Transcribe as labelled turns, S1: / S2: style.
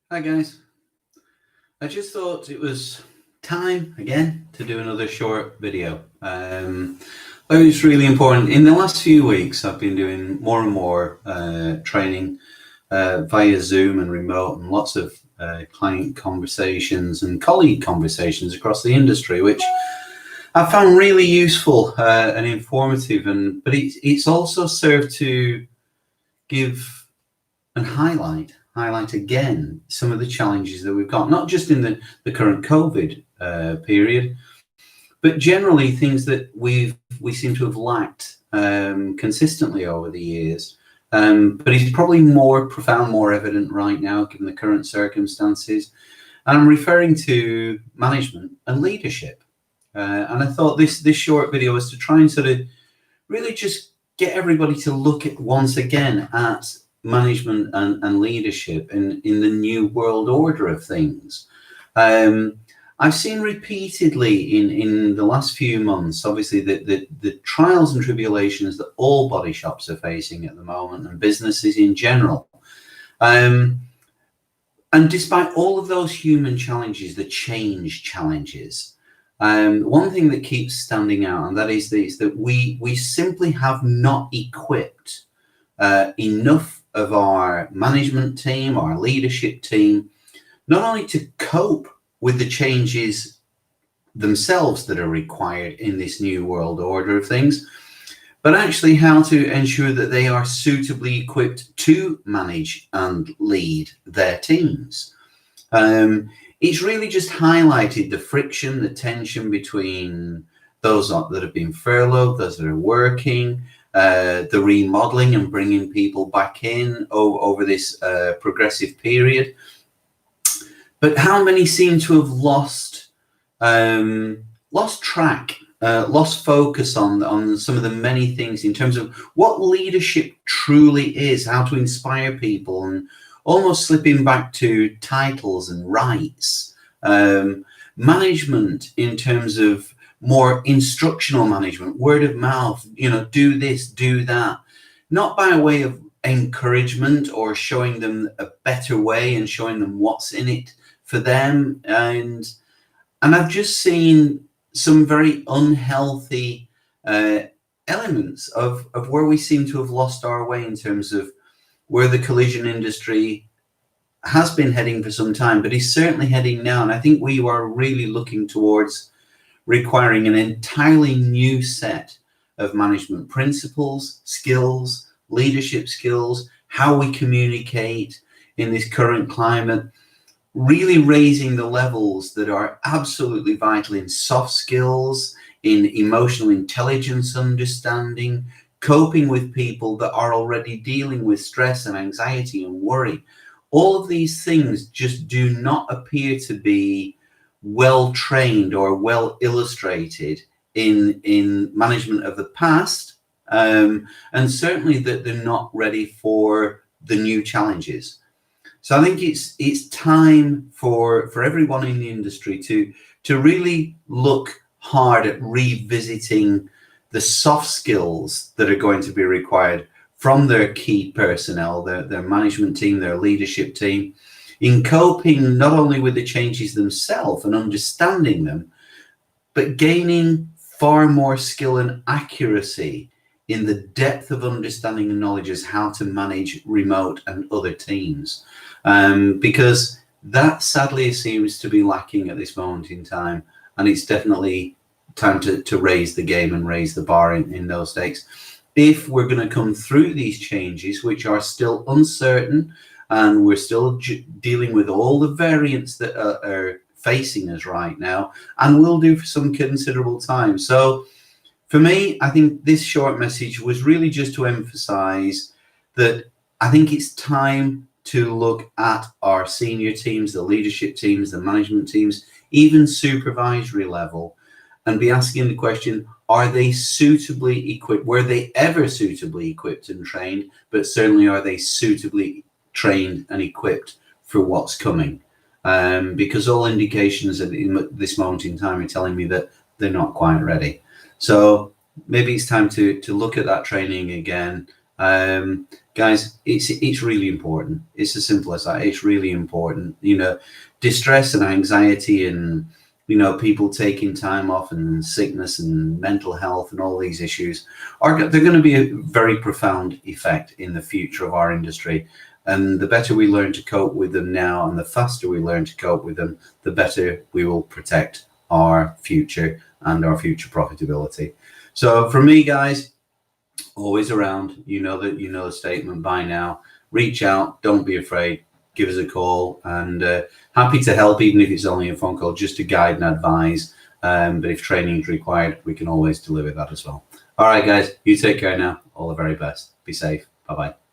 S1: Hi guys, I just thought it was time again to do another short video. I think it's really important. In the last few weeks I've been doing more and more training via Zoom and remote, and lots of client conversations and colleague conversations across the industry, which I found really useful and informative, but it's also served to give and highlight again some of the challenges that we've got, not just in the current COVID period, but generally things that we seem to have lacked consistently over the years. But it's probably more profound, more evident right now, given the current circumstances. And I'm referring to management and leadership. And I thought this short video was to try and sort of really just get everybody to look at once again at management and leadership in the new world order of things. I've seen repeatedly in the last few months, obviously, the trials and tribulations that all body shops are facing at the moment, and businesses in general. And despite all of those human challenges, the change challenges, one thing that keeps standing out, and that is that we simply have not equipped enough of our management team, our leadership team, not only to cope with the changes themselves that are required in this new world order of things, but actually how to ensure that they are suitably equipped to manage and lead their teams. It's really just highlighted the friction, the tension between those that have been furloughed, those that are working, the remodeling and bringing people back in over this progressive period. But how many seem to have lost track, lost focus on some of the many things in terms of what leadership truly is, how to inspire people, and almost slipping back to titles and rights. Management in terms of more instructional management, word of mouth, do this, do that, not by way of encouragement or showing them a better way and showing them what's in it for them. And I've just seen some very unhealthy elements of where we seem to have lost our way in terms of where the collision industry has been heading for some time, but is certainly heading now. And I think we are really looking towards requiring an entirely new set of management principles, skills, leadership skills, how we communicate in this current climate, really raising the levels that are absolutely vital in soft skills, in emotional intelligence understanding, coping with people that are already dealing with stress and anxiety and worry. All of these things just do not appear to be well trained or well illustrated in management of the past, and certainly that they're not ready for the new challenges. So I think it's time for everyone in the industry to really look hard at revisiting the soft skills that are going to be required from their key personnel, their management team, their leadership team, in coping not only with the changes themselves and understanding them, but gaining far more skill and accuracy in the depth of understanding and knowledge as how to manage remote and other teams. Because that sadly seems to be lacking at this moment in time, and it's definitely time to raise the game and raise the bar in those stakes. If we're going to come through these changes, which are still uncertain, and we're still dealing with all the variants that are facing us right now, and will do for some considerable time. So for me, I think this short message was really just to emphasize that I think it's time to look at our senior teams, the leadership teams, the management teams, even supervisory level, and be asking the question, are they suitably equipped? Were they ever suitably equipped and trained? But certainly, are they suitably trained and equipped for what's coming? Because all indications at this moment in time are telling me that they're not quite ready. So maybe it's time to look at that training again Guys, it's really important. It's as simple as that. It's really important. You know, distress and anxiety and, you know, people taking time off and sickness and mental health and all these issues they're going to be a very profound effect in the future of our industry. And the better we learn to cope with them now and the faster we learn to cope with them, the better we will protect our future and our future profitability. So for me, guys, always around, you know the statement by now. Reach out, don't be afraid, give us a call, and happy to help, even if it's only a phone call, just to guide and advise. But if training is required, we can always deliver that as well. All right, guys, you take care now. All the very best. Be safe. Bye-bye.